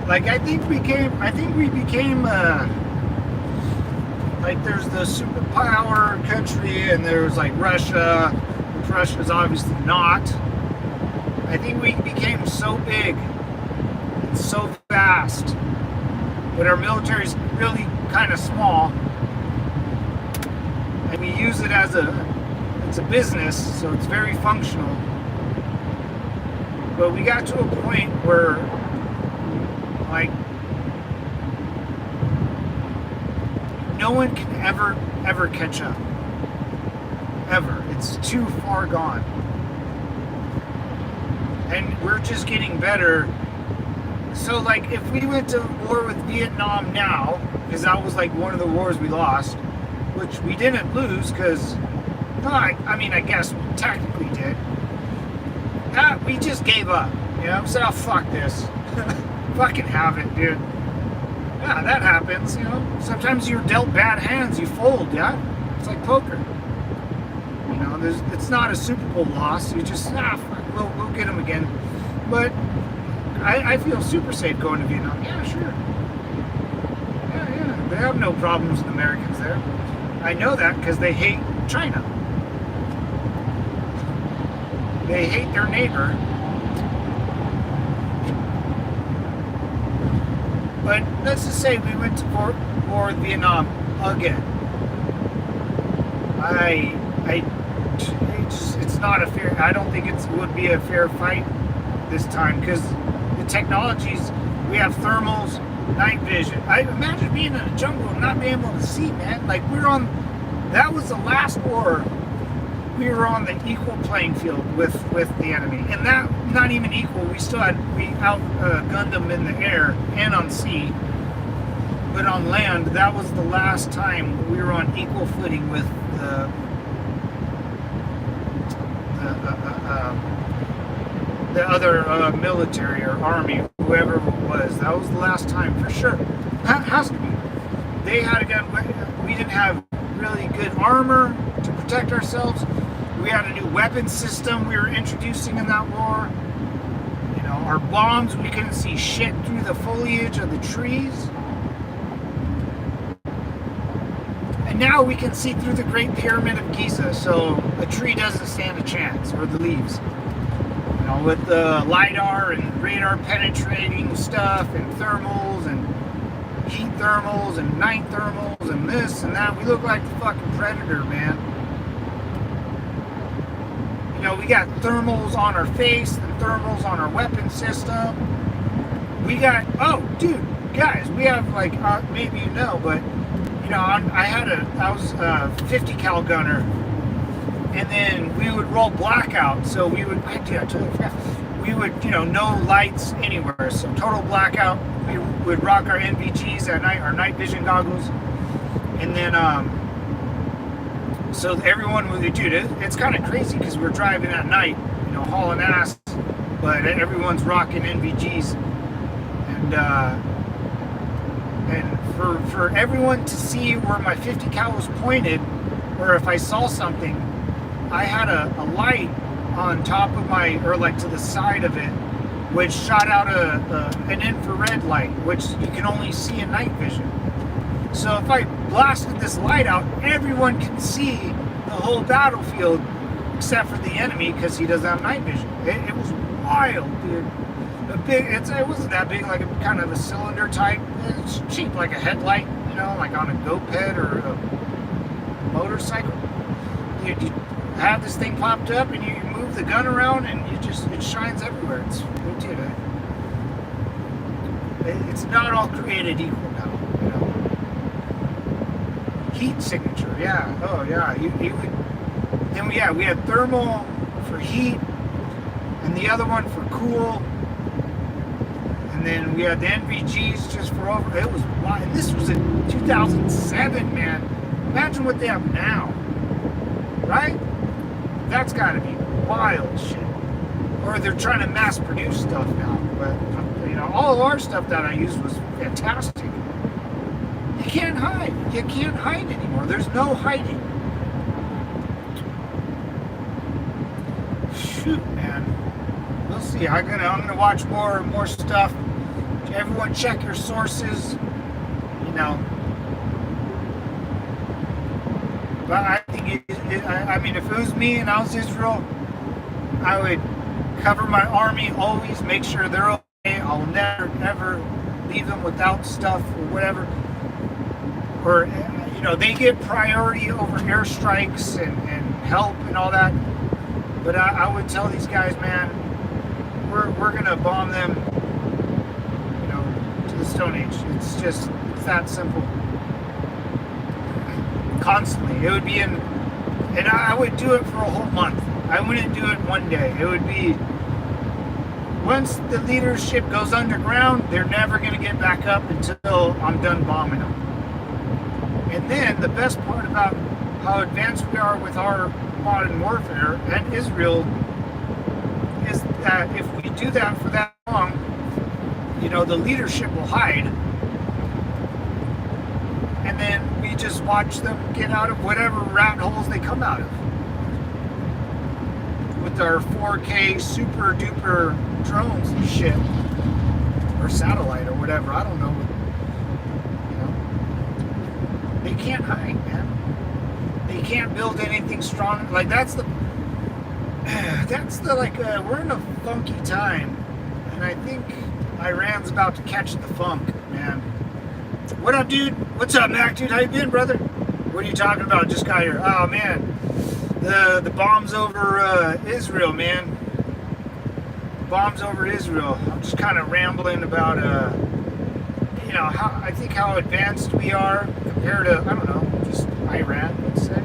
Like I think we became like there's the superpower country and there's like Russia, which Russia's obviously not. I think we became so big and so fast, but our military's really kind of small, and we use it as it's a business, so it's very functional. But we got to a point where like no one can ever catch up. Ever. It's too far gone. And we're just getting better. So like if we went to war with Vietnam now, because that was like one of the wars we lost, which we didn't lose because I mean I guess we technically did. We just gave up. You know, said, oh fuck this. Fucking have it, dude. Yeah, that happens, you know. Sometimes you're dealt bad hands, you fold, yeah? It's like poker. You know, it's not a Super Bowl loss. You just, fuck, we'll get them again. But I feel super safe going to Vietnam. Yeah, sure. Yeah. They have no problems with Americans there. I know that because they hate China. They hate their neighbor. But let's just say we went to war with Vietnam again. It's not a fair. I don't think it would be a fair fight this time because the technologies we have thermals, night vision. I imagine being in a jungle and not being able to see, man. Like that was the last war. We were on the equal playing field with the enemy, and that not even equal. We outgunned them in the air and on sea, but on land, that was the last time we were on equal footing with the other military or army, whoever it was. That was the last time for sure. That has to be. They had a gun. We didn't have really good armor to protect ourselves. We had a new weapon system we were introducing in that war. You know, our bombs, we couldn't see shit through the foliage of the trees. And now we can see through the Great Pyramid of Giza, so a tree doesn't stand a chance, or the leaves. with the LiDAR and radar penetrating stuff and thermals and heat thermals and night thermals and this and that. We look like the fucking Predator, man. We got thermals on our face and thermals on our weapon system. We got, oh, dude, guys, we have like, maybe you know, but, I was a 50 cal gunner, and then we would roll blackout. So we would, I totally forgot. We would, no lights anywhere. So total blackout. We would rock our NVGs at night, our night vision goggles. And then, so everyone would, dude, it's kind of crazy because we're driving at night, hauling ass, but everyone's rocking NVGs. And for everyone to see where my 50 cal was pointed, or if I saw something, I had a light on top of or like to the side of it, which shot out an infrared light, which you can only see in night vision. So if I blasted this light out, everyone can see the whole battlefield except for the enemy because he doesn't have night vision. It was wild, dude. It wasn't that big, like a kind of a cylinder type. It's cheap, like a headlight, like on a GoPed or a motorcycle. You have this thing popped up and you move the gun around and it shines everywhere. It's not all created equal now, Heat signature, yeah. Oh yeah, you would. Then we had thermal for heat, and the other one for cool. And then we had the NVGs just for over. It was wild. And this was in 2007, man. Imagine what they have now, right? That's got to be wild shit. Or they're trying to mass produce stuff now. But all of our stuff that I used was fantastic. You can't hide. You can't hide anymore. There's no hiding. Shoot, man. We'll see. I'm gonna watch more stuff. Everyone, check your sources. But I think if it was me and I was Israel, I would cover my army always. Make sure they're okay. I'll never ever leave them without stuff or whatever. Or they get priority over airstrikes and help and all that. But I would tell these guys, man, we're gonna bomb them, to the Stone Age. It's that simple. Constantly, it would be and I would do it for a whole month. I wouldn't do it one day. It would be once the leadership goes underground, they're never gonna get back up until I'm done bombing them. And then the best part about how advanced we are with our modern warfare and Israel is that if we do that for that long, the leadership will hide, and then we just watch them get out of whatever rat holes they come out of with our 4K super duper drones and shit, or satellite or whatever. I don't know. They can't hide, man. They can't build anything strong. Like that's the we're in a funky time, and I think Iran's about to catch the funk, man. What up, dude? What's up, Mac, dude? How you been, brother? What are you talking about? Just got here. Oh man, the bombs over Israel, man. Bombs over Israel. I'm just kind of rambling about how advanced we are compared to, I don't know, just Iran, let's say.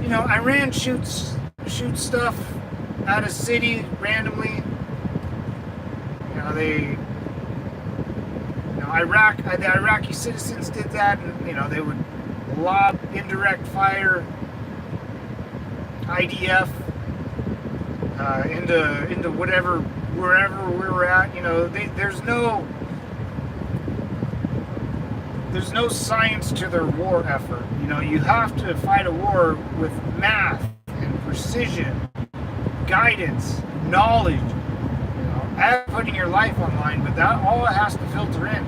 Iran shoots stuff out of city randomly. The Iraqi citizens did that, and they would lob indirect fire IDF into wherever we were at. There's no science to their war effort. You have to fight a war with math and precision, guidance, knowledge, and putting your life online, but that all it has to filter in.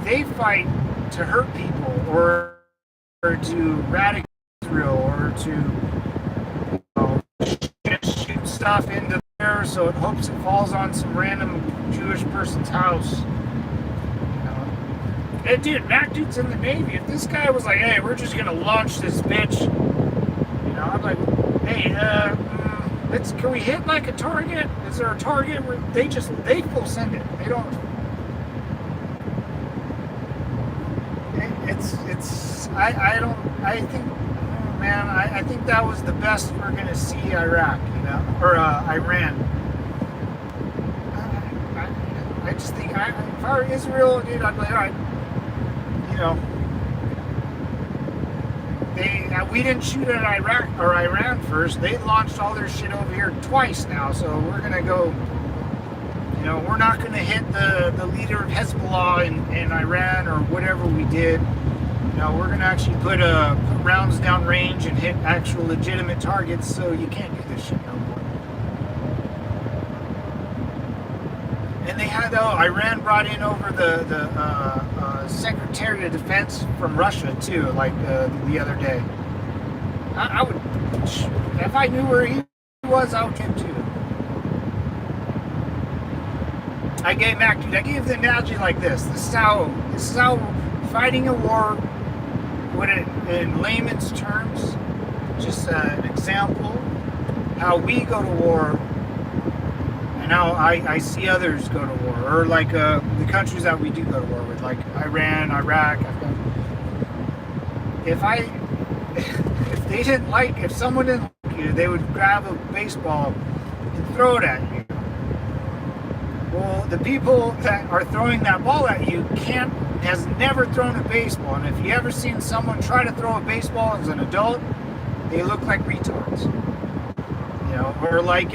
They fight to hurt people or to eradicate Israel or to shoot stuff into so it hopes it falls on some random Jewish person's house. Hey, dude, Mac dude's in the Navy. If this guy was like, hey, we're just gonna launch this bitch, I'm like, hey, can we hit like a target? Is there a target where they will send it. They don't. I think that was the best we're gonna see Iraq, or Iran. I just think if I were Israel, dude, I'd be like, all right, we didn't shoot at Iraq or Iran first. They launched all their shit over here twice now, so we're gonna go. We're not gonna hit the leader of Hezbollah in Iran or whatever we did. We're gonna actually put rounds down range and hit actual legitimate targets. So you can't do this shit no more. And they had Iran brought in over the Secretary of Defense from Russia too, like the other day. I would, if I knew where he was, I would get him too. I gave the analogy like this. This is how fighting a war, in layman's terms, just an example, how we go to war and how I see others go to war, or like the countries that we do go to war with, like Iran, Iraq, Afghanistan. If someone didn't like you, they would grab a baseball and throw it at you. Well, the people that are throwing that ball at you has never thrown a baseball, and if you ever seen someone try to throw a baseball as an adult, they look like retards. Or like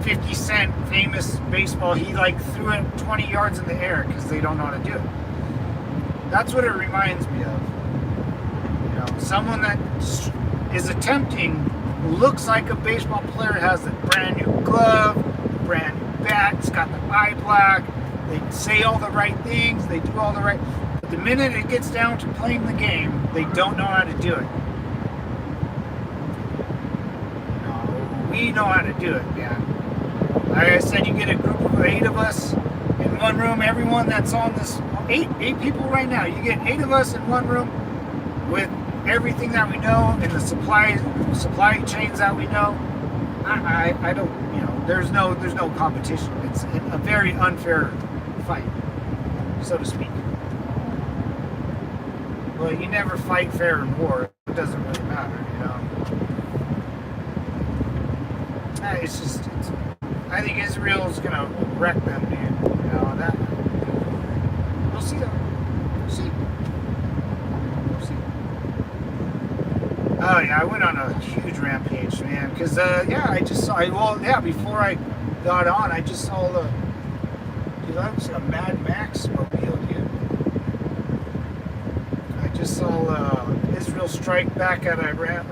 50 Cent famous baseball, he threw it 20 yards in the air because they don't know how to do it. That's what it reminds me of. Someone that is attempting, looks like a baseball player, has a brand new glove, brand new bat, it's got the eye black, they say all the right things, they do all the right, but the minute it gets down to playing the game, they don't know how to do it. We know how to do it, man. Like I said, you get a group of 8 of us in one room, everyone that's on this, 8 people right now, you get 8 of us in one room with everything that we know and the supply chains that we know. I don't, there's no competition. It's a very unfair fight, so to speak. Well, you never fight fair in war. It doesn't really matter, I think Israel's gonna wreck them, dude. That we'll see though. Oh yeah, I went on a huge rampage, man. Because I just saw. Before I got on, I just saw that was a Mad Max mobile, dude. I just saw Israel strike back at Iran,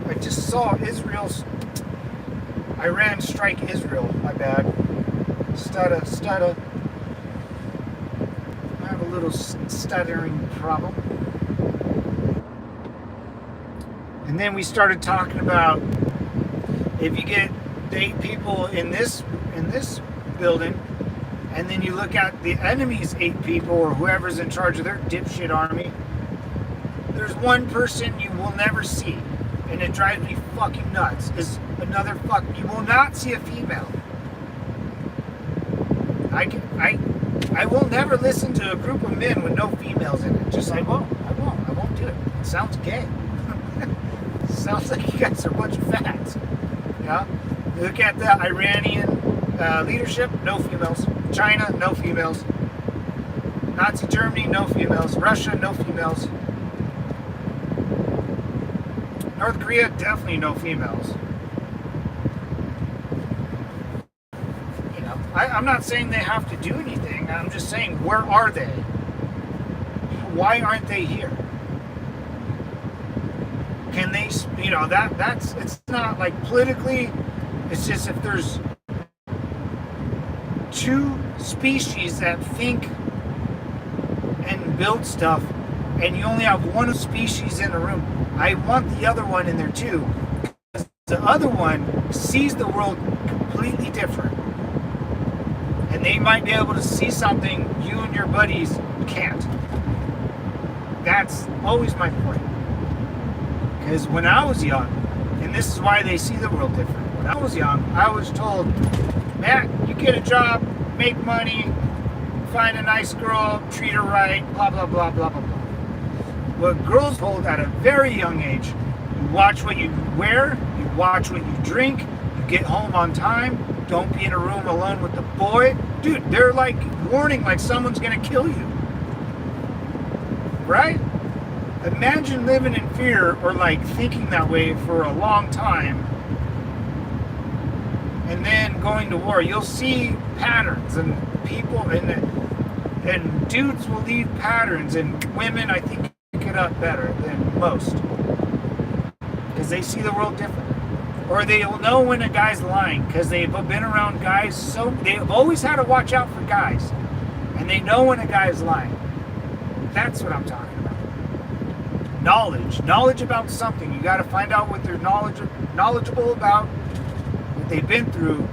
I just saw Iran strike Israel. My bad. Stutter. I have a little stuttering problem. And then we started talking about if you get 8 people in this building, and then you look at the enemy's 8 people or whoever's in charge of their dipshit army, there's one person you will never see, and it drives me fucking nuts. Is another you will not see a female. I will never listen to a group of men with no females in it. Just I won't do it. It sounds gay. Sounds like you guys are a bunch of fags. Yeah? You look at the Iranian leadership, no females. China, no females. Nazi Germany, no females. Russia, no females. North Korea, definitely no females. I'm not saying they have to do anything. I'm just saying, where are they? Why aren't they here? Can they, it's not like politically, it's just if there's 2 species that think and build stuff, and you only have one species in the room, I want the other one in there too. the other one sees the world completely different. And they might be able to see something you and your buddies can't. That's always my point. Because when I was young, and this is why they see the world different. When I was young, I was told, Matt, you get a job, make money, find a nice girl, treat her right, blah, blah, blah, blah, blah, blah. What girls told at a very young age, you watch what you wear, you watch what you drink, you get home on time, don't be in a room alone with the boy. Dude, they're like warning like someone's gonna kill you. Right? Imagine living in fear or like thinking that way for a long time and then going to war. You'll see patterns and people and dudes will leave patterns and women I think pick it up better than most because they see the world different. Or they'll know when a guy's lying because they've been around guys, so they've always had to watch out for guys. And they know when a guy's lying. That's what I'm talking about. Knowledge about something. You got to find out what they're knowledgeable about, what they've been through,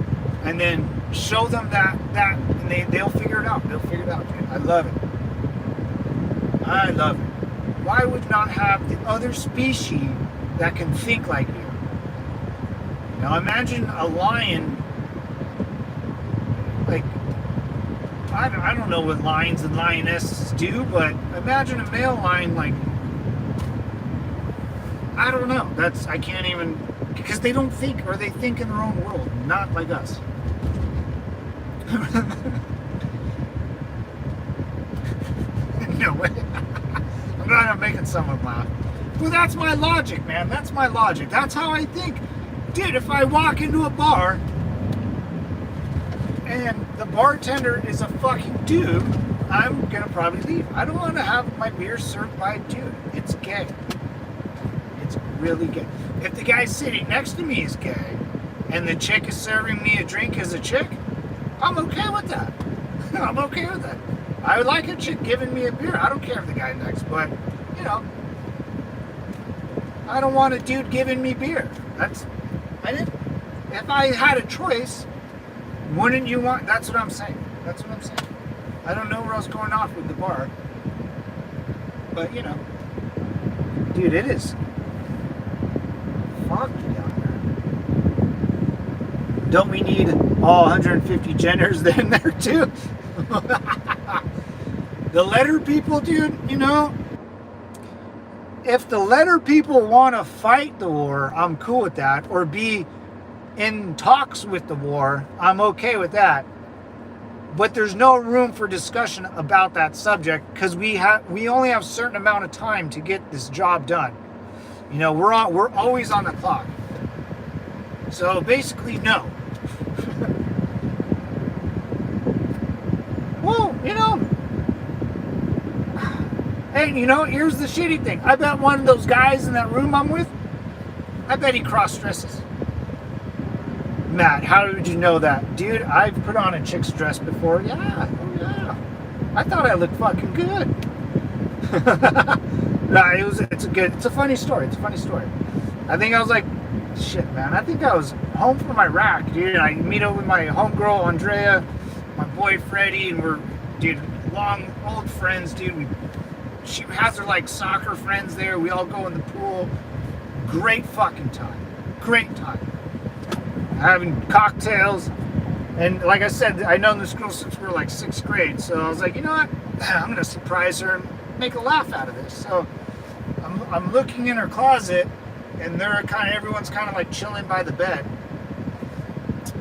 and then show them that and they'll figure it out. They'll figure it out, dude. I love it. I love it. Why would not have the other species that can think like you? Now imagine a lion, like, I don't know what lions and lionesses do, but imagine a male lion, like, I don't know, I can't even, because they don't think, or they think in their own world, not like us. No way. I'm making someone laugh. Well, that's my logic, man. That's my logic. That's how I think. Dude, if I walk into a bar and the bartender is a fucking dude, I'm gonna probably leave. I don't want to have my beer served by a dude. It's gay. It's really gay. If the guy sitting next to me is gay and the chick is serving me a drink as a chick, I'm okay with that. I'm okay with that. I would like a chick giving me a beer. I don't care if the guy next, but, you know, I don't want a dude giving me beer. If I had a choice, wouldn't you want, that's what I'm saying. That's what I'm saying. I don't know where I was going off with the bar, but, you know, dude, it is foggy down there. Don't we need all 150 genders in there too? The letter people, dude, you know, if the letter people want to fight the war, I'm cool with that, or be in talks with the war, I'm okay with that. But there's no room for discussion about that subject because we only have a certain amount of time to get this job done. You know, we're always on the clock. So basically, no. Well, you know, and you know, here's the shitty thing. I bet one of those guys in that room I'm with, I bet he cross-dresses. Matt, how did you know that? Dude, I've put on a chick's dress before. Yeah, oh yeah. I thought I looked fucking good. Nah, it's a funny story. It's a funny story. I think I was like, shit, man. I think I was home from Iraq, dude. I meet up with my homegirl, Andrea, my boy, Freddie, and we're, dude, long, old friends, dude. She has her, like, soccer friends there. We all go in the pool. Great fucking time. Great time. Having cocktails. And like I said, I known this girl since we were like 6th grade. So I was like, you know what? I'm going to surprise her and make a laugh out of this. So I'm looking in her closet, and everyone's kind of like chilling by the bed.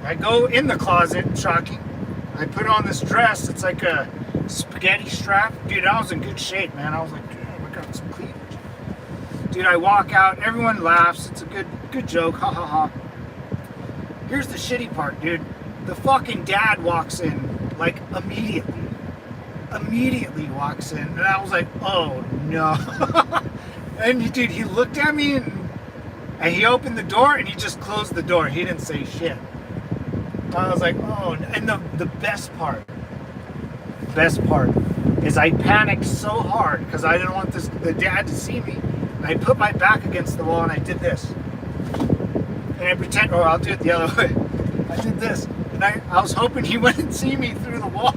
I go in the closet, shocking. I put on this dress. It's like a spaghetti strap. Dude, I was in good shape, man. I was like, dude, I got some cleavage. Dude, I walk out. Everyone laughs. It's a good joke. Ha ha ha. Here's the shitty part, dude. The fucking dad walks in, like, immediately. Immediately walks in. And I was like, oh, no. And, dude, he looked at me, and he opened the door, and he just closed the door. He didn't say shit. I was like, oh. And the best part is I panicked so hard because I didn't want the dad to see me. I put my back against the wall, and I did this. and I pretend, or I'll do it the other way. I did this, and I was hoping he wouldn't see me through the wall.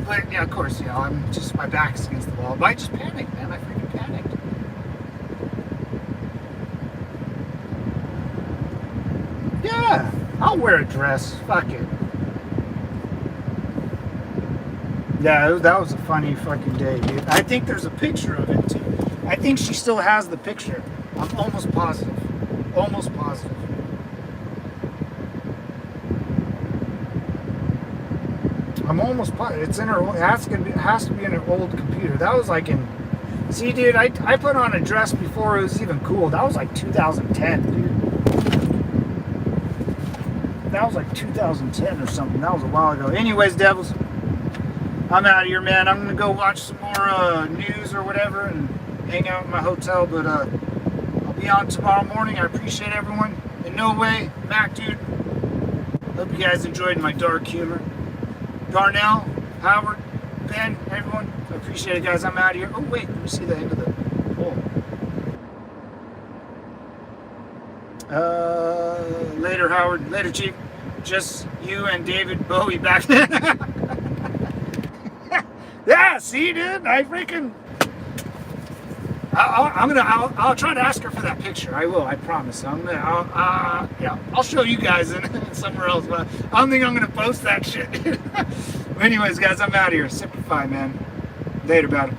But yeah, of course, I'm just, my back's against the wall. But I just panicked, man. I freaking panicked. Yeah, I'll wear a dress. Fuck it. Yeah, that was a funny fucking day, dude. I think there's a picture of it too. I think she still has the picture. I'm almost positive. Almost positive. I'm almost positive. It's in her. It has to be in her old computer. That was like in. See, dude, I put on a dress before it was even cool. That was like 2010, dude. That was like 2010 or something. That was a while ago. Anyways, devils, I'm out of here, man. I'm gonna go watch some more news or whatever and hang out in my hotel. But I'll be on tomorrow morning. I appreciate everyone. In no way, Mac, dude. Hope you guys enjoyed my dark humor. Darnell, Howard, Ben, everyone. I appreciate it, guys. I'm out of here. Oh wait, let me see the end of the hole. Later, Howard. Later, Chief. Just you and David Bowie back then. Yeah, see, dude. I freaking. I'll try to ask her for that picture. I will. I promise. I'll show you guys in somewhere else. But I don't think I'm gonna post that shit. Anyways, guys, I'm out of here. Simplify, man. Later, about it.